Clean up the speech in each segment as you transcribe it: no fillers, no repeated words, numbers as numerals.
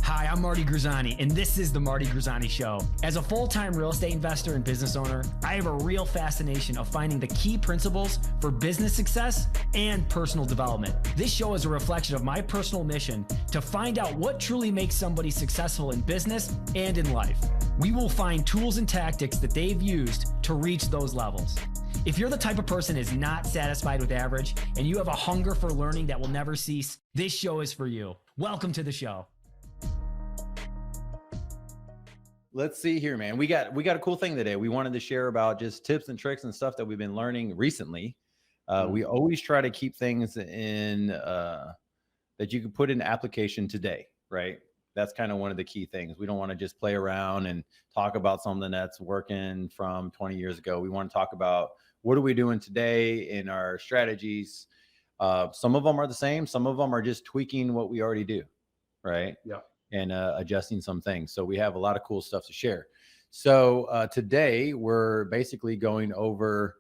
Hi, I'm Marty Grizzanti, and this is the Marty Grizzanti Show. As a full-time real estate investor and business owner, I have a real fascination of finding the key principles for business success and personal development. This show is a reflection of my personal mission to find out what truly makes somebody successful in business and in life. We will find tools and tactics that they've used to reach those levels. If you're the type of person who is not satisfied with average and you have a hunger for learning that will never cease, this show is for you. Welcome to the show. Let's see here, man. We got a cool thing today. We wanted to share about just tips and tricks and stuff that we've been learning recently. We always try to keep things in that you can put in application today, right? That's kind of one of the key things. We don't want to just play around and talk about something that's working from 20 years ago. We want to talk about what are we doing today in our strategies. Some of them are the same. Some of them are just tweaking what we already do, right? Yeah. And adjusting some things. So we have a lot of cool stuff to share. So today we're basically going over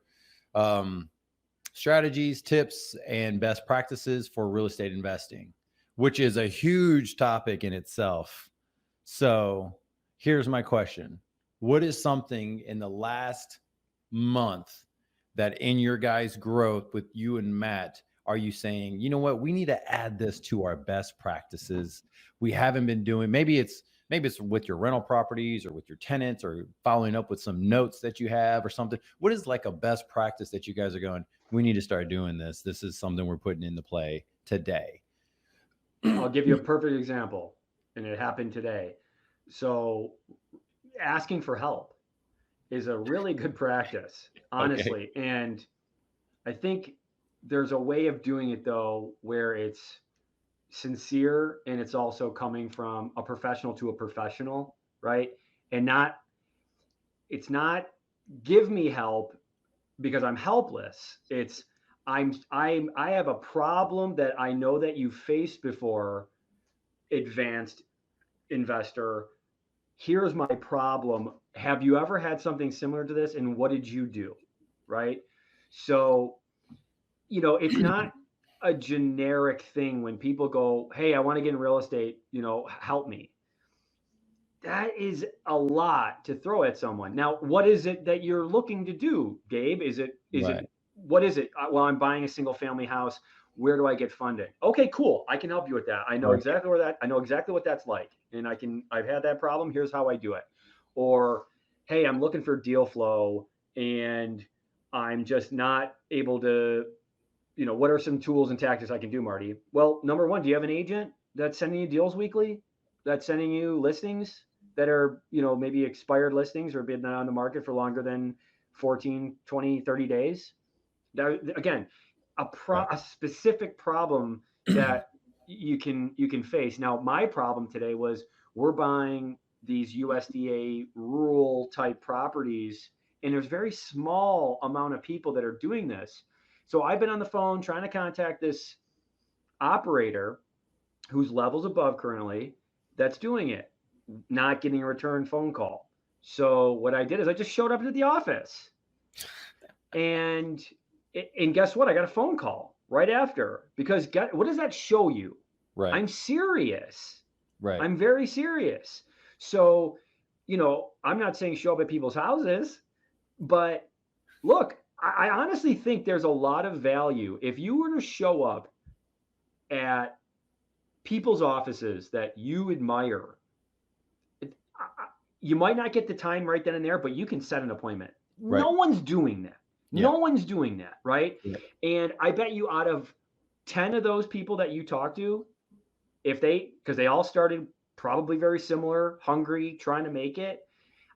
strategies, tips, and best practices for real estate investing, which is a huge topic in itself. So here's my question. What is something in the last month that in your guys' growth with you and Matt, are you saying, you know what, we need to add this to our best practices? We haven't been doing, maybe it's with your rental properties or with your tenants or following up with some notes that you have or something. What is like a best practice that you guys are going, we need to start doing this. This is something we're putting into play today. I'll give you a perfect example, and it happened today. So asking for help is a really good practice, honestly. Okay. And I think there's a way of doing it, though, where it's sincere and it's also coming from a professional to a professional, right? And it's not give me help because I'm helpless. It's I have a problem that I know that you faced before, advanced investor. Here's my problem. Have you ever had something similar to this? And what did you do? Right? So, it's not a generic thing when people go, hey, I want to get in real estate, help me. That is a lot to throw at someone. Now, what is it that you're looking to do, Gabe? What is it? Well, I'm buying a single family house. Where do I get funding? Okay, cool. I can help you with that. I know exactly I know exactly what that's like. And I've had that problem. Here's how I do it. Or, hey, I'm looking for deal flow and I'm just not able to, what are some tools and tactics I can do, Marty? Well, number one, do you have an agent that's sending you deals weekly? That's sending you listings that are, maybe expired listings or been on the market for longer than 14, 20, 30 days? That, again, a specific problem that you can face. Now, my problem today was we're buying these USDA rural type properties, and there's very small amount of people that are doing this. So I've been on the phone trying to contact this operator whose level's above currently that's doing it, not getting a return phone call. So what I did is I just showed up at the office and guess what? I got a phone call right after because what does that show you? Right. I'm serious. Right. I'm very serious. So, I'm not saying show up at people's houses, but look, I honestly think there's a lot of value if you were to show up at people's offices that you admire. You might not get the time right then and there, but you can set an appointment. Right. No one's doing that. Yeah. No one's doing that, right? Yeah. And I bet you out of 10 of those people that you talk to, because they all started probably very similar, hungry, trying to make it,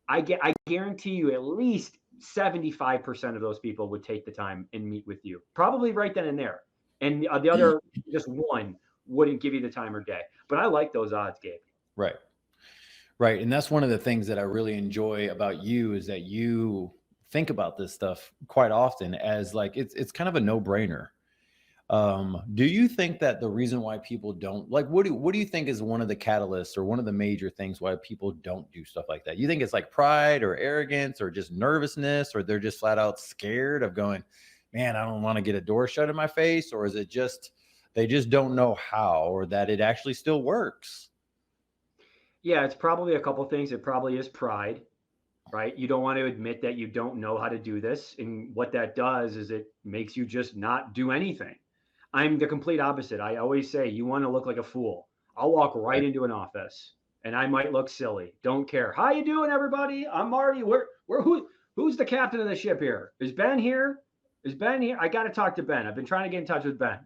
I guarantee you at least 75% of those people would take the time and meet with you, probably right then and there. And the other, just one, wouldn't give you the time or day. But I like those odds, Gabe. Right. Right. And that's one of the things that I really enjoy about you is that you think about this stuff quite often as like, it's kind of a no-brainer. Do you think that the reason why people don't what do you think is one of the catalysts or one of the major things why people don't do stuff like that? You think it's like pride or arrogance or just nervousness, or they're just flat out scared of going, man, I don't want to get a door shut in my face? Or is it just, they just don't know how, or that it actually still works? Yeah, it's probably a couple things. It probably is pride, right? You don't want to admit that you don't know how to do this. And what that does is it makes you just not do anything. I'm the complete opposite. I always say, you want to look like a fool. I'll walk right Right. into an office and I might look silly. Don't care. How you doing, everybody? I'm Marty. Who's the captain of the ship here? Is Ben here? Is Ben here? I got to talk to Ben. I've been trying to get in touch with Ben.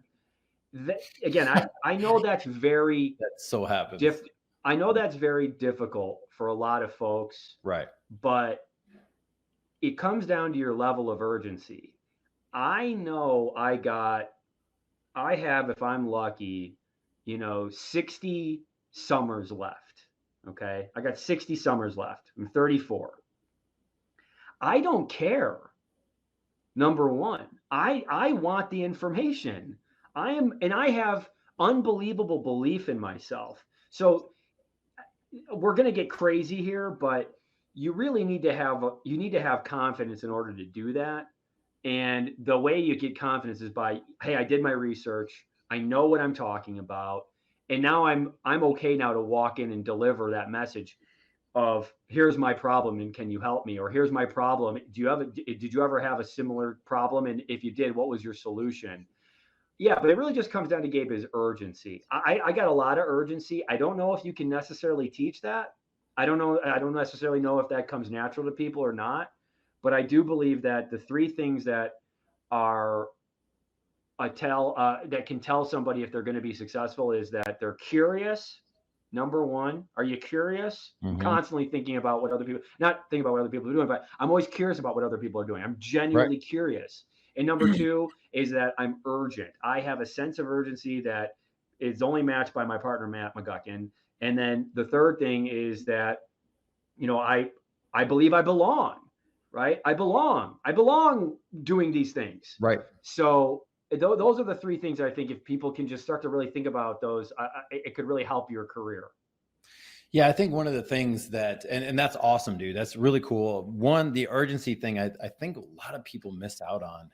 Again, I know that's very That so happens. diff. I know that's very difficult for a lot of folks, Right. but it comes down to your level of urgency. I know I have, if I'm lucky, 60 summers left. Okay. I got 60 summers left. I'm 34. I don't care. Number one, I want the information. I have unbelievable belief in myself. So we're going to get crazy here, but you really need to have confidence in order to do that. And the way you get confidence is by, hey, I did my research. I know what I'm talking about. And now I'm okay now to walk in and deliver that message of, here's my problem and can you help me? Or here's my problem. Did you ever have a similar problem? And if you did, what was your solution? Yeah, but it really just comes down to, Gabe, is urgency. I got a lot of urgency. I don't know if you can necessarily teach that. I don't know. I don't necessarily know if that comes natural to people or not. But I do believe that the three things that are that can tell somebody if they're going to be successful is that they're curious. Number one, are you curious? Mhm. Constantly thinking about what other people, not thinking about what other people are doing, but I'm always curious about what other people are doing. I'm genuinely curious. And number two is that I'm urgent. I have a sense of urgency that is only matched by my partner, Matt McGuckin. And then the third thing is that, I believe I belong, right? I belong doing these things. Right. So those are the three things I think if people can just start to really think about those, it could really help your career. Yeah, I think one of the things that, and that's awesome, dude. That's really cool. One, the urgency thing, I think a lot of people miss out on.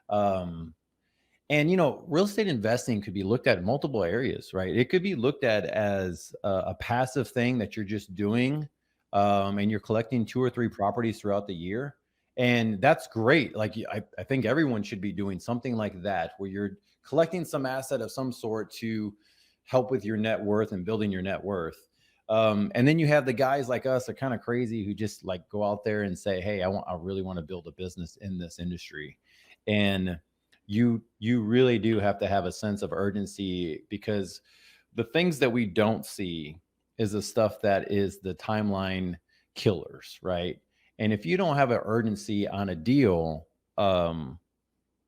And real estate investing could be looked at in multiple areas, right? It could be looked at as a passive thing that you're just doing, and you're collecting 2 or 3 properties throughout the year. And that's great. Like, I think everyone should be doing something like that, where you're collecting some asset of some sort to help with your net worth and building your net worth. And then you have the guys like us that are kind of crazy who just like go out there and say, hey, I really want to build a business in this industry. And you really do have to have a sense of urgency, because the things that we don't see is the stuff that is the timeline killers, right? And if you don't have an urgency on a deal,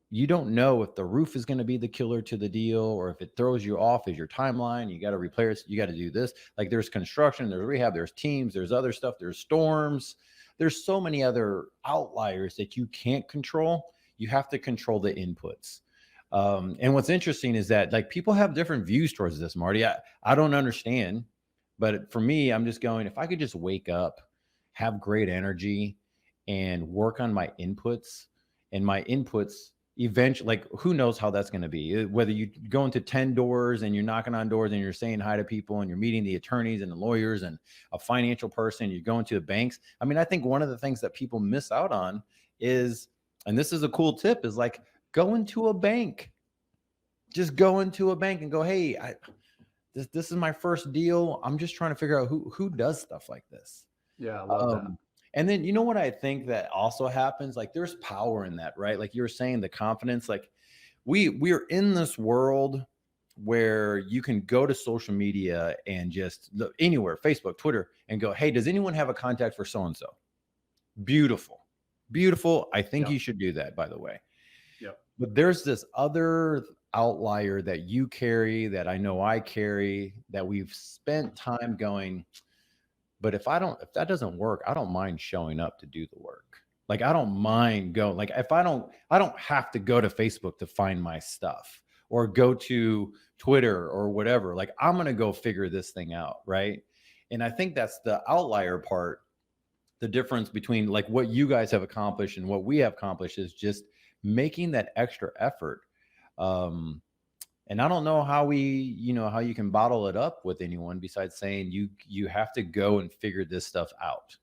you don't know if the roof is going to be the killer to the deal, or if it throws you off as your timeline. You got to replace, you got to do this. Like, there's construction, there's rehab, there's teams, there's other stuff, there's storms. There's so many other outliers that you can't control. You have to control the inputs. And what's interesting is that, like, people have different views towards this, Marty. I don't understand, but for me, I'm just going, if I could just wake up, have great energy, and work on my inputs, and my inputs eventually, like, who knows how that's going to be, whether you go into 10 doors and you're knocking on doors and you're saying hi to people and you're meeting the attorneys and the lawyers and a financial person, you're going to the banks. I mean, I think one of the things that people miss out on is, and this is a cool tip, is like, go into a bank. Just go into a bank and go, hey, this is my first deal. I'm just trying to figure out who does stuff like this. Yeah, I love that. And then, what I think that also happens, like, there's power in that, right? Like you were saying, the confidence, like we're in this world where you can go to social media and just look anywhere, Facebook, Twitter, and go, hey, does anyone have a contact for so-and-so? Beautiful. I think you should do that, by the way. Yep. But there's this other outlier that you carry, that I know I carry, that we've spent time going, but if that doesn't work, I don't mind showing up to do the work. Like, I don't mind going, like, if I don't have to go to Facebook to find my stuff, or go to Twitter or whatever. Like, I'm going to go figure this thing out. Right. And I think that's the outlier part. The difference between, like, what you guys have accomplished and what we have accomplished is just making that extra effort. And I don't know how how you can bottle it up with anyone besides saying you have to go and figure this stuff out.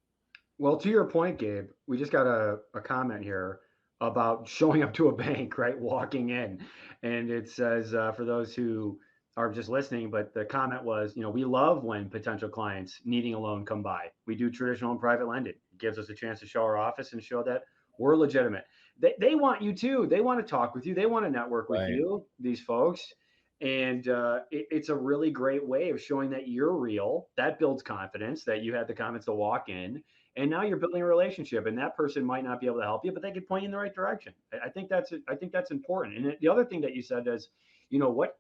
Well, to your point, Gabe, we just got a comment here about showing up to a bank, right? Walking in. And it says, for those who are just listening, but the comment was, we love when potential clients needing a loan come by. We do traditional and private lending. It gives us a chance to show our office and show that we're legitimate. They want you too. They want to talk with you. They want to network with you, these folks. And it's a really great way of showing that you're real. That builds confidence, that you had the confidence to walk in. And now you're building a relationship, and that person might not be able to help you, but they could point you in the right direction. I think that's important. And the other thing that you said is, what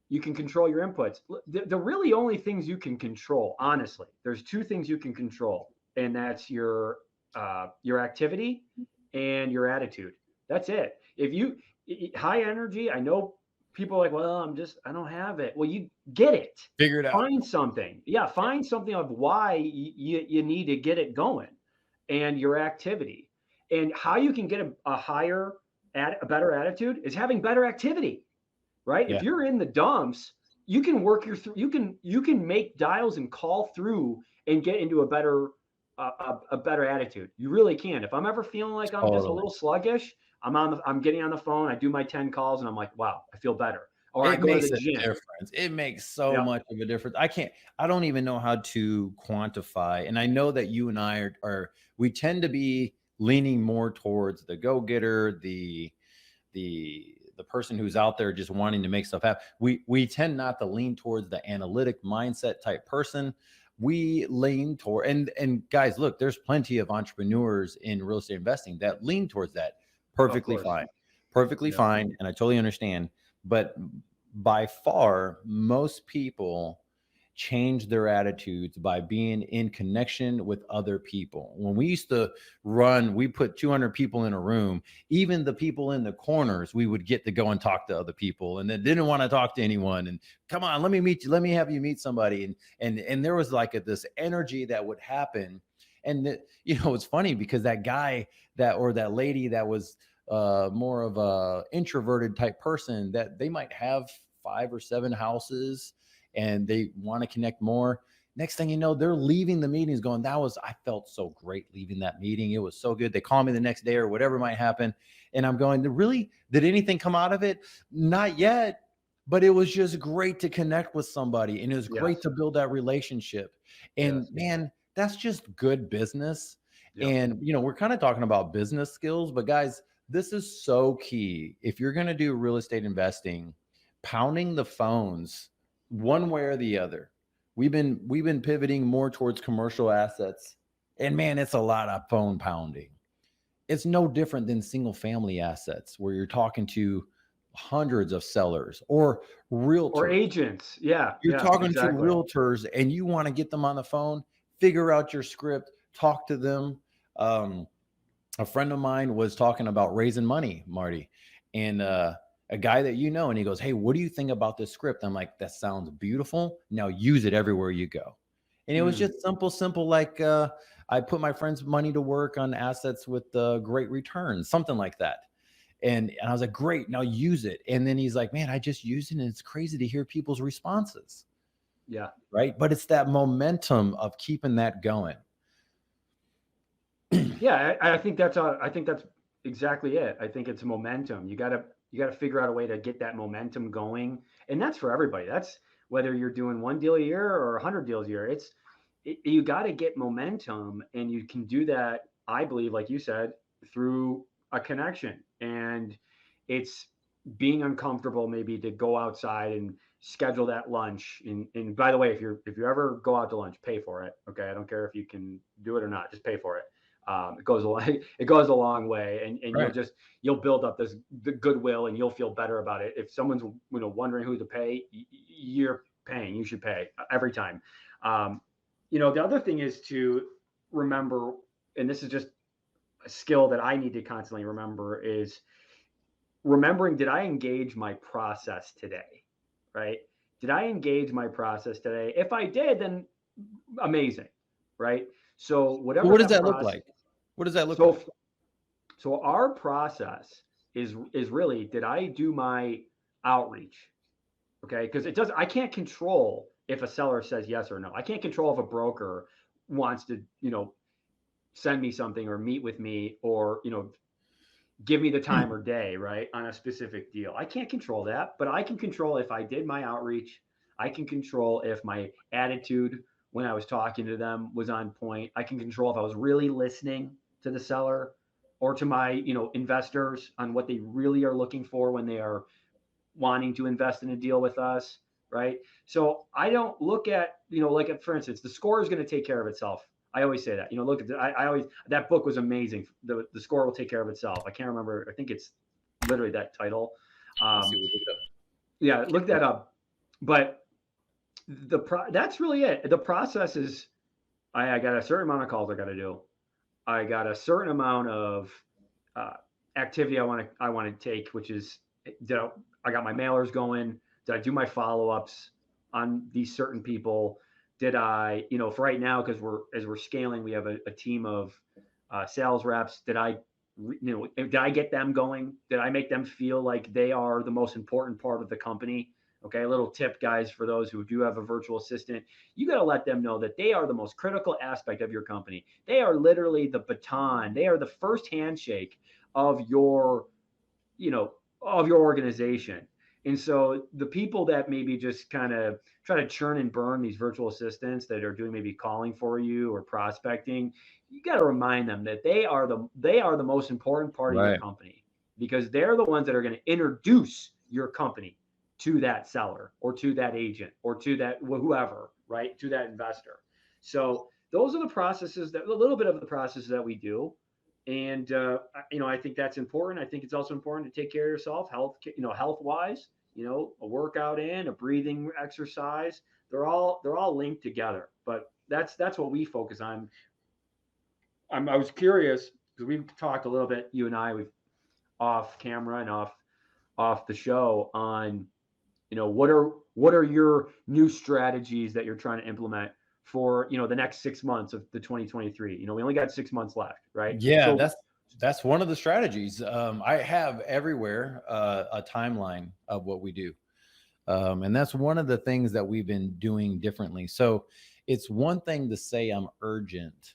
you can control your inputs. The really only things you can control, honestly, there's two things you can control, and that's your activity and your attitude. That's it. If you high energy, I know people are like, well, I don't have it. Well, you get it. Figure it out. Find something. Yeah, find something of why you need to get it going, and your activity. And how you can get a better attitude is having better activity, right? Yeah. If you're in the dumps, you can work you can make dials and call through and get into a better attitude. You really can. If I'm ever feeling like I'm just a little sluggish, I'm getting on the phone. I do my 10 calls, and I'm like, wow, I feel better. Or I go to the gym. Difference. It makes so much of a difference. I don't even know how to quantify. And I know that you and I we tend to be leaning more towards the go-getter, the person who's out there just wanting to make stuff happen. We tend not to lean towards the analytic mindset type person. We lean toward, and guys, look, there's plenty of entrepreneurs in real estate investing that lean towards that. Perfectly fine. And I totally understand. But by far, most people change their attitudes by being in connection with other people. When we used to we put 200 people in a room, even the people in the corners, we would get to go and talk to other people, and then didn't want to talk to anyone. And come on, let me meet you. Let me have you meet somebody. And there was like this energy that would happen. And it's funny because that guy or that lady that was more of a introverted type person, that they might have 5 or 7 houses and they want to connect more. Next thing you know, they're leaving the meetings going, I felt so great leaving that meeting. It was so good. They call me the next day or whatever might happen. And I'm going, really? Did anything come out of it? Not yet. But it was just great to connect with somebody. And it was great to build that relationship. And man, that's just good business. Yep. And, we're kind of talking about business skills, but guys, this is so key. If you're going to do real estate investing, pounding the phones one way or the other. We've been pivoting more towards commercial assets, and man, it's a lot of phone pounding. It's no different than single family assets where you're talking to hundreds of sellers or realtors or agents. Yeah. You're talking to realtors and you want to get them on the phone, figure out your script, talk to them. A friend of mine was talking about raising money, Marty, and a guy that and he goes, hey, what do you think about this script? I'm like, that sounds beautiful. Now use it everywhere you go. And it was just simple, like I put my friend's money to work on assets with great returns, something like that. And I was like, great, now use it. And then he's like, man, I just used it and it's crazy to hear people's responses. Yeah. Right. But it's that momentum of keeping that going. Yeah, I think that's exactly it. I think it's momentum. You got to figure out a way to get that momentum going. And that's for everybody. That's whether you're doing 1 deal a year or 100 deals a year. You got to get momentum, and you can do that, I believe, like you said, through a connection. And it's being uncomfortable maybe to go outside and schedule that lunch. And by the way, if you ever go out to lunch, pay for it. Okay. I don't care if you can do it or not, just pay for it. It goes a long way, and right. you'll build up the goodwill, and you'll feel better about it. If someone's wondering who to pay, you're paying. You should pay every time. The other thing is to remember, and this is just a skill that I need to constantly remember, is remembering, did I engage my process today? Right? Did I engage my process today? If I did, then amazing. Right? So whatever. What does that look like? What does that look like? So our process is really, did I do my outreach? Okay. Because I can't control if a seller says yes or no. I can't control if a broker wants to, send me something or meet with me or, give me the time or day, right, on a specific deal. I can't control that, but I can control if I did my outreach. I can control if my attitude when I was talking to them was on point. I can control if I was really listening to the seller or to my, investors on what they really are looking for when they are wanting to invest in a deal with us, right? So I don't look at, like for instance, the score is going to take care of itself. I always say that, look at I always, that book was amazing. The score will take care of itself. I can't remember. I think it's literally that title. Yeah, look that up. But that's really it. The process is, I got a certain amount of calls I got to do. I got a certain amount of activity I want to take, which is, I got my mailers going. Did I do my follow-ups on these certain people? Did I, for right now, because as we're scaling, we have a team of sales reps. Did I get them going? Did I make them feel like they are the most important part of the company? Okay, a little tip, guys, for those who do have a virtual assistant, you got to let them know that they are the most critical aspect of your company. They are literally the baton. They are the first handshake of your, of your organization. And so the people that maybe just kind of try to churn and burn these virtual assistants that are doing maybe calling for you or prospecting, you got to remind them that they are the most important part of your company, because they're the ones that are going to introduce your company to that seller or to that agent or to that whoever, right, to that investor. So those are the processes, that a little bit of the processes that we do. And, I think that's important. I think it's also important to take care of yourself, health wise, a workout in, a breathing exercise. They're all linked together, but that's what we focus on. I was curious because we've talked a little bit, you and I, we've off camera and off the show on, what are your new strategies that you're trying to implement for, the next 6 months of the 2023. We only got 6 months left, right? Yeah, so that's one of the strategies. I have everywhere a timeline of what we do. And that's one of the things that we've been doing differently. So it's one thing to say I'm urgent.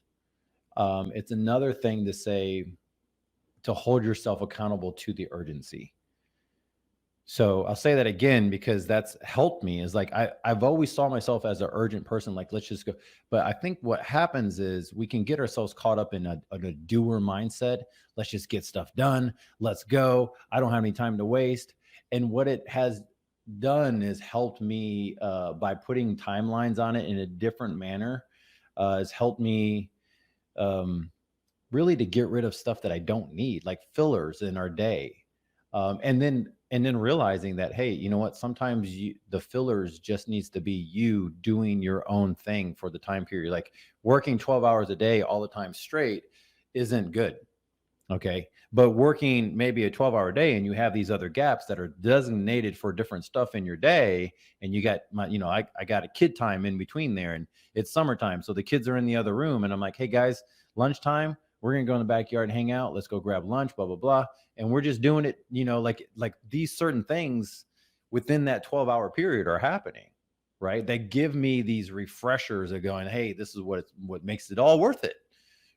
It's another thing to hold yourself accountable to the urgency. So I'll say that again, because that's helped me, is like, I've always saw myself as an urgent person, like, let's just go. But I think what happens is we can get ourselves caught up in a doer mindset. Let's just get stuff done. Let's go. I don't have any time to waste. And what it has done is helped me by putting timelines on it in a different manner, has helped me really to get rid of stuff that I don't need, like fillers in our day. And then realizing that, hey, you know what? Sometimes the fillers just needs to be you doing your own thing for the time period. Like working 12 hours a day all the time straight isn't good. Okay. But working maybe a 12-hour day and you have these other gaps that are designated for different stuff in your day. And you got I got a kid time in between there, and it's summertime. So the kids are in the other room and I'm like, hey guys, lunchtime, we're going to go in the backyard and hang out. Let's go grab lunch, blah, blah, blah. And we're just doing it, like these certain things within that 12-hour period are happening, right? They give me these refreshers of going, hey, this is what makes it all worth it,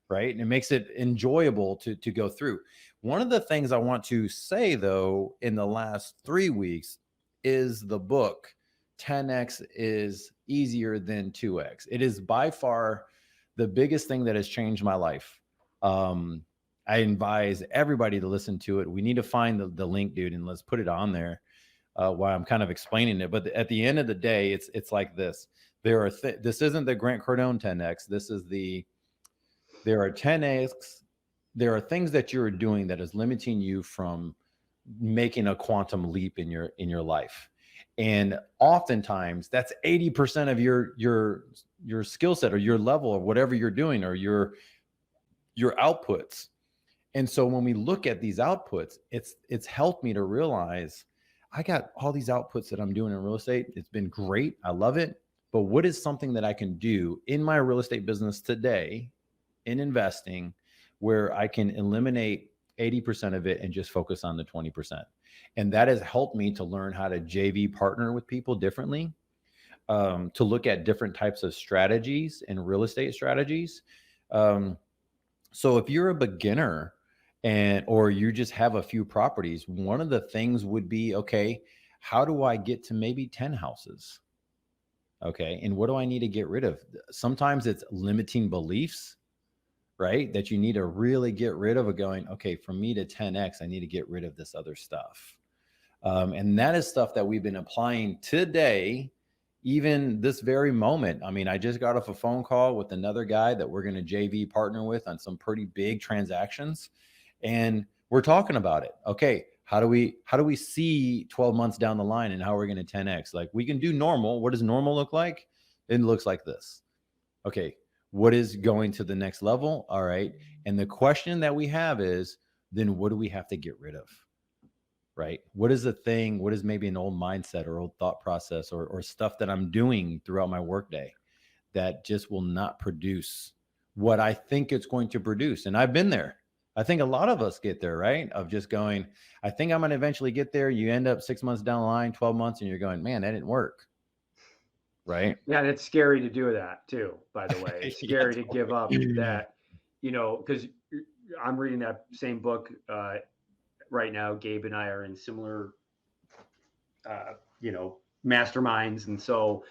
right? And it makes it enjoyable to go through. One of the things I want to say, though, in the last 3 weeks is the book, 10X is easier than 2X. It is by far the biggest thing that has changed my life. I advise everybody to listen to it. We need to find the link, dude, and let's put it on there while I'm kind of explaining it. But at the end of the day, it's like this. This isn't the Grant Cardone 10X. There are 10X. There are things that you're doing that is limiting you from making a quantum leap in your life. And oftentimes that's 80% of your skill set or your level or whatever you're doing or your outputs. And so when we look at these outputs, it's helped me to realize I got all these outputs that I'm doing in real estate. It's been great. I love it. But what is something that I can do in my real estate business today in investing where I can eliminate 80% of it and just focus on the 20%? And that has helped me to learn how to JV partner with people differently, to look at different types of strategies and real estate strategies. So if you're a beginner or you just have a few properties, one of the things would be, okay, how do I get to maybe 10 houses? Okay. And what do I need to get rid of? Sometimes it's limiting beliefs, right? That you need to really get rid of, going, okay, from me to 10X, I need to get rid of this other stuff. And that is stuff that we've been applying today, even this very moment. I mean, I just got off a phone call with another guy that we're going to JV partner with on some pretty big transactions. And we're talking about it. Okay, how do we see 12 months down the line and how we're going to 10X? Like, we can do normal. What does normal look like? It looks like this. Okay, what is going to the next level? All right. And the question that we have is, then what do we have to get rid of? Right? What is the thing? What is maybe an old mindset or old thought process or stuff that I'm doing throughout my workday that just will not produce what I think it's going to produce? And I've been there. I think a lot of us get there, right? Of just going, I think I'm going to eventually get there. You end up 6 months down the line, 12 months, and you're going, man, that didn't work. Right? Yeah, and it's scary to do that too, by the way. It's scary to give up that, because I'm reading that same book right now. Gabe and I are in similar, masterminds. And so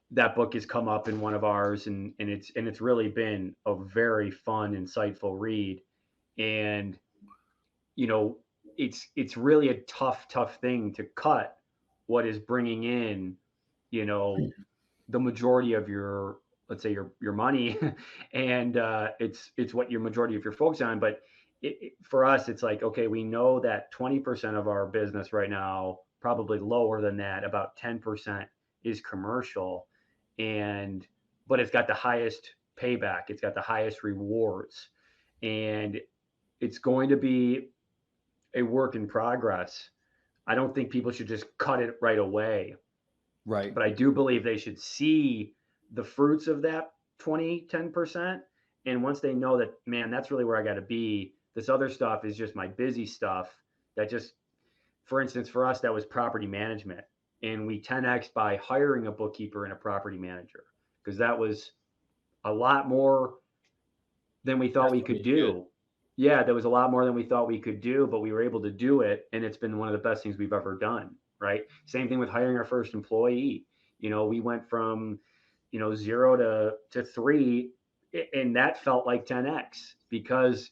that book has come up in one of ours, and it's really been a very fun, insightful read. And, it's really a tough thing to cut what is bringing in, the majority of your, let's say your money, and it's what your majority of your focus on. But for us, it's like, okay, we know that 20% of our business right now, probably lower than that, about 10% is commercial, but it's got the highest payback, it's got the highest rewards, and it's going to be a work in progress. I don't think people should just cut it right away. Right. But I do believe they should see the fruits of that 10%. And once they know that, man, that's really where I got to be, this other stuff is just my busy stuff. That just, for instance, for us, that was property management. And we 10X by hiring a bookkeeper and a property manager, because that was a lot more than we thought we could do. Good. Yeah, there was a lot more than we thought we could do, but we were able to do it. And it's been one of the best things we've ever done. Right. Same thing with hiring our first employee. We went from, 0 to 3, and that felt like 10X because,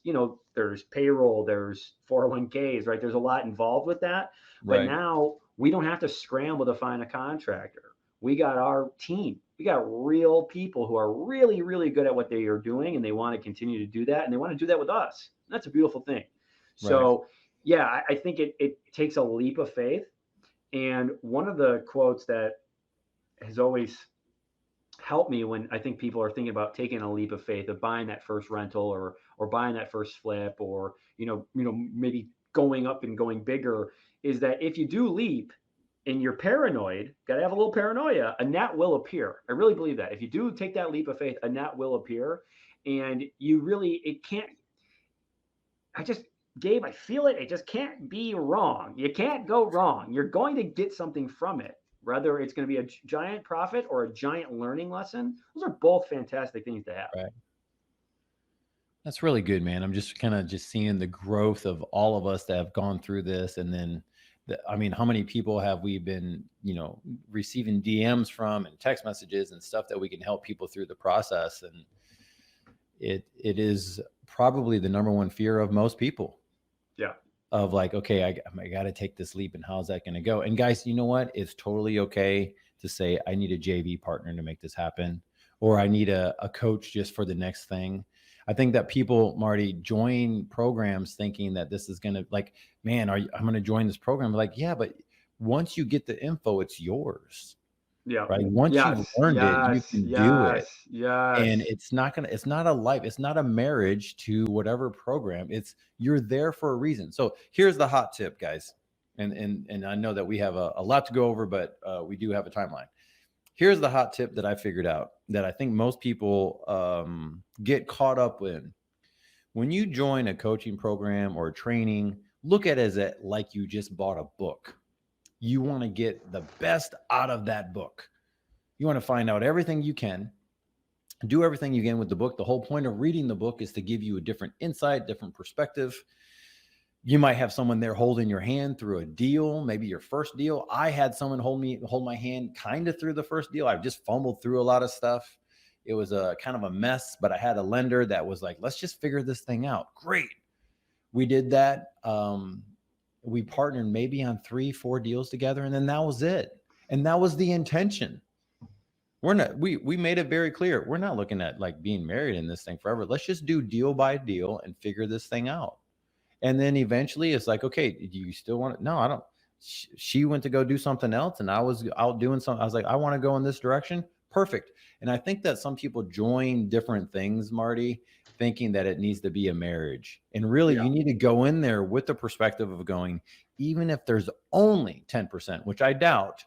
there's payroll, there's 401ks, right? There's a lot involved with that. But right. Now we don't have to scramble to find a contractor. We got our team. We got real people who are really, really good at what they are doing, and they want to continue to do that, and they want to do that with us. And that's a beautiful thing. Right. So, yeah, I think it takes a leap of faith. And one of the quotes that has always helped me when I think people are thinking about taking a leap of faith of buying that first rental or buying that first flip, or, maybe going up and going bigger, is that if you do leap and you're paranoid, got to have a little paranoia, a net will appear. I really believe that. If you do take that leap of faith, a net will appear. And Gabe, I feel it. It just can't be wrong. You can't go wrong. You're going to get something from it, whether it's going to be a giant profit or a giant learning lesson. Those are both fantastic things to have. Right. That's really good, man. I'm just kind of seeing the growth of all of us that have gone through this. And then, how many people have we been, receiving DMs from and text messages and stuff that we can help people through the process. And it is probably the number one fear of most people. Yeah. Of like, okay, I got to take this leap, and how's that going to go? And guys, you know what? It's totally okay to say, I need a JV partner to make this happen, or I need a coach just for the next thing. I think that people, Marty, join programs thinking that this is going to, like, man, I'm going to join this program. Like, yeah, but once you get the info, it's yours. Yeah. Right. Once you've learned it, you can do it. Yeah. And it's not a marriage to whatever program. You're there for a reason. So here's the hot tip, guys. And I know that we have a lot to go over, but we do have a timeline. Here's the hot tip that I figured out that I think most people get caught up in. When you join a coaching program or training, look at it as like you just bought a book. You want to get the best out of that book. You want to find out everything you can, do everything you can with the book. The whole point of reading the book is to give you a different insight, different perspective. You might have someone there holding your hand through a deal, maybe your first deal. I had someone hold my hand kind of through the first deal. I've just fumbled through a lot of stuff. It was a kind of a mess, but I had a lender that was like, let's just figure this thing out. Great. We did that. We partnered maybe on 3-4 deals together, and then that was it. And that was the intention. We made it very clear. We're not looking at like being married in this thing forever. Let's just do deal by deal and figure this thing out. And then eventually it's like, okay, do you still want it? No, I don't. She went to go do something else, and I was out doing something. I was like, I want to go in this direction. Perfect. And I think that some people join different things, Marty, thinking that it needs to be a marriage. And really, you need to go in there with the perspective of going, even if there's only 10%, which I doubt,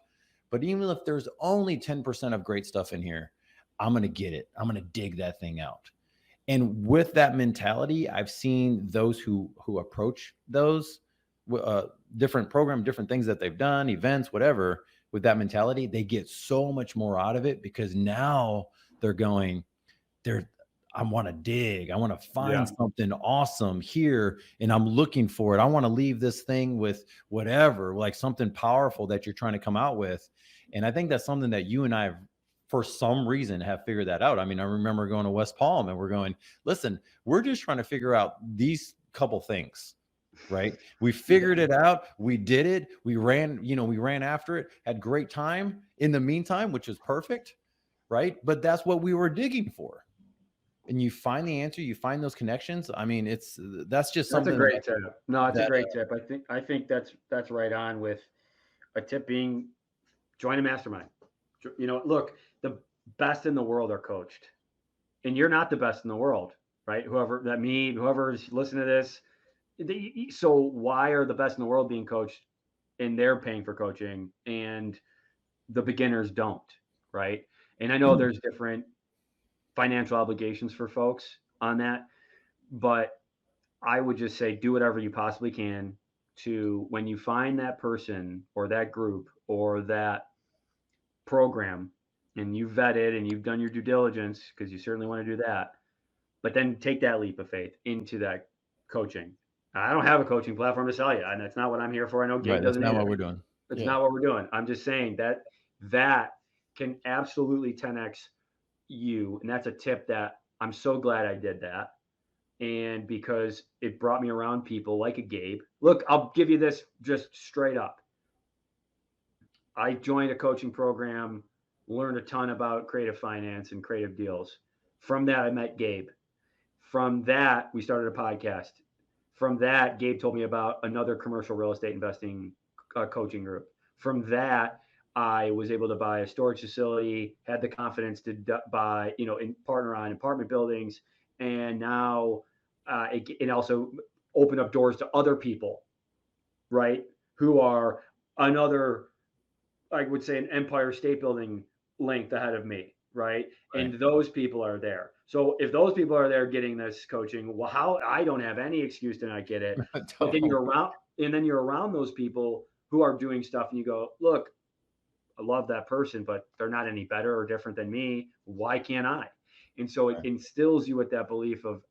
but even if there's only 10% of great stuff in here, I'm going to get it. I'm going to dig that thing out. And with that mentality, I've seen those who approach those different programs, different things that they've done, events, whatever, with that mentality, they get so much more out of it, because now they're going, I want to dig. I want to find something awesome here, and I'm looking for it. I want to leave this thing with whatever, like something powerful that you're trying to come out with. And I think that's something that you and I have, for some reason, have figured that out. I mean, I remember going to West Palm and we're going, listen, we're just trying to figure out these couple things, right? We figured it out. We did it. We ran after it, had great time in the meantime, which is perfect, right? But that's what we were digging for. And you find the answer, you find those connections. I mean, that's just something. That's a great tip. No, it's a great tip. I think that's right on, with a tip being join a mastermind. Look, the best in the world are coached, and you're not the best in the world, right? Whoever's listening to this. So why are the best in the world being coached and they're paying for coaching and the beginners don't, right? And I know there's different financial obligations for folks on that, but I would just say do whatever you possibly can to, when you find that person or that group or that program and you vet it and you've done your due diligence, because you certainly want to do that, but then take that leap of faith into that coaching. I don't have a coaching platform to sell you, and that's not what I'm here for. I know Gabe doesn't. That's not what we're doing. It's not what we're doing. I'm just saying that can absolutely 10x you. And that's a tip that I'm so glad I did that. And because it brought me around people like a Gabe. Look, I'll give you this just straight up. I joined a coaching program, learned a ton about creative finance and creative deals. From that, I met Gabe. From that, we started a podcast. From that, Gabe told me about another commercial real estate investing coaching group. From that, I was able to buy a storage facility, had the confidence to buy, and partner on apartment buildings. And now it also opened up doors to other people, right? Who are another, I would say, an Empire State Building length ahead of me, right? And those people are there. So if those people are there getting this coaching, well, how I don't have any excuse to not get it. But then you're around those people who are doing stuff, and you go, look, I love that person, but they're not any better or different than me. Why can't I? And so it instills you with that belief of,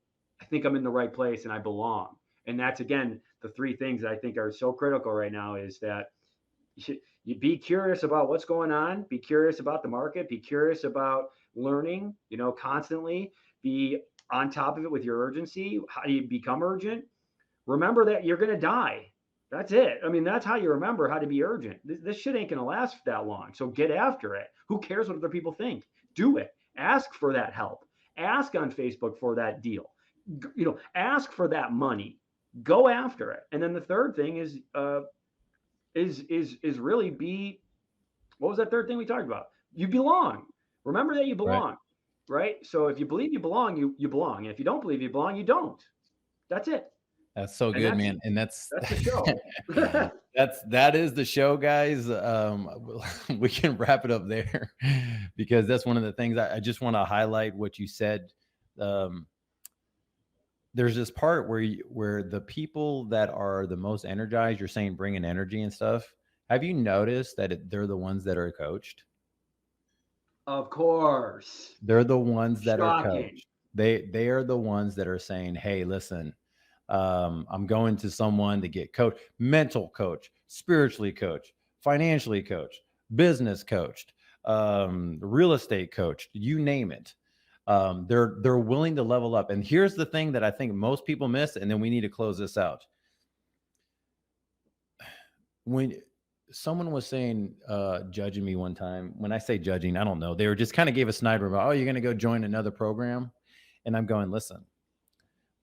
I think I'm in the right place and I belong. And that's, again, the three things that I think are so critical right now, is that you be curious about what's going on, be curious about the market, be curious about learning, constantly, be on top of it with your urgency. How do you become urgent? Remember that you're going to die. That's it. I mean, that's how you remember how to be urgent. This shit ain't going to last that long. So get after it. Who cares what other people think? Do it. Ask for that help. Ask on Facebook for that deal. Ask for that money. Go after it. And then the third thing is really be, what was that third thing we talked about? You belong. Remember that you belong, right? So if you believe you belong, you belong. And if you don't believe you belong, you don't. That's it. That's so good, man. And that's the show. that is the show, guys. We can wrap it up there, because that's one of the things I just want to highlight what you said. there's this part where the people that are the most energized, you're saying bringing energy and stuff. Have you noticed that they're the ones that are coached? Of course. They're the ones that are Shocking. coached. They are the ones that are saying, hey, listen, I'm going to someone to get coached, mental coach, spiritually coached, financially coached, business coached, real estate coached, you name it. They're willing to level up. And here's the thing that I think most people miss, and then we need to close this out. When someone was saying, judging me one time, when I say judging, I don't know. They were just kind of gave a sniper about, oh, you're going to go join another program. And I'm going, listen,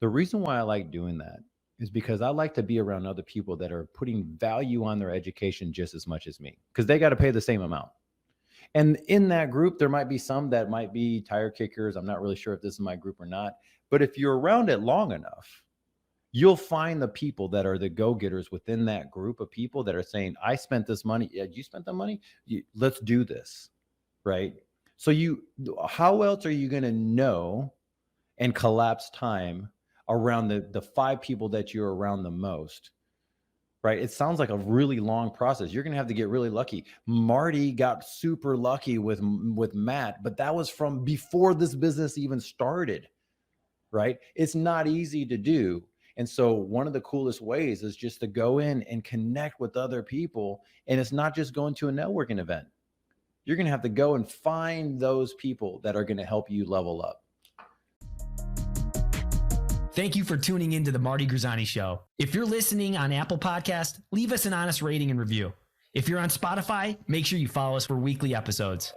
the reason why I like doing that is because I like to be around other people that are putting value on their education just as much as me, because they got to pay the same amount. And in that group, there might be some that might be tire kickers. I'm not really sure if this is my group or not. But if you're around it long enough, you'll find the people that are the go-getters within that group of people that are saying, I spent this money. Yeah, you spent the money. Let's do this. Right. So how else are you going to know and collapse time around the 5 people that you're around the most? Right. It sounds like a really long process. You're going to have to get really lucky. Marty got super lucky with Matt, but that was from before this business even started. Right. It's not easy to do. And so one of the coolest ways is just to go in and connect with other people. And it's not just going to a networking event. You're going to have to go and find those people that are going to help you level up. Thank you for tuning into the Marty Grizzanti Show. If you're listening on Apple Podcast, leave us an honest rating and review. If you're on Spotify, make sure you follow us for weekly episodes.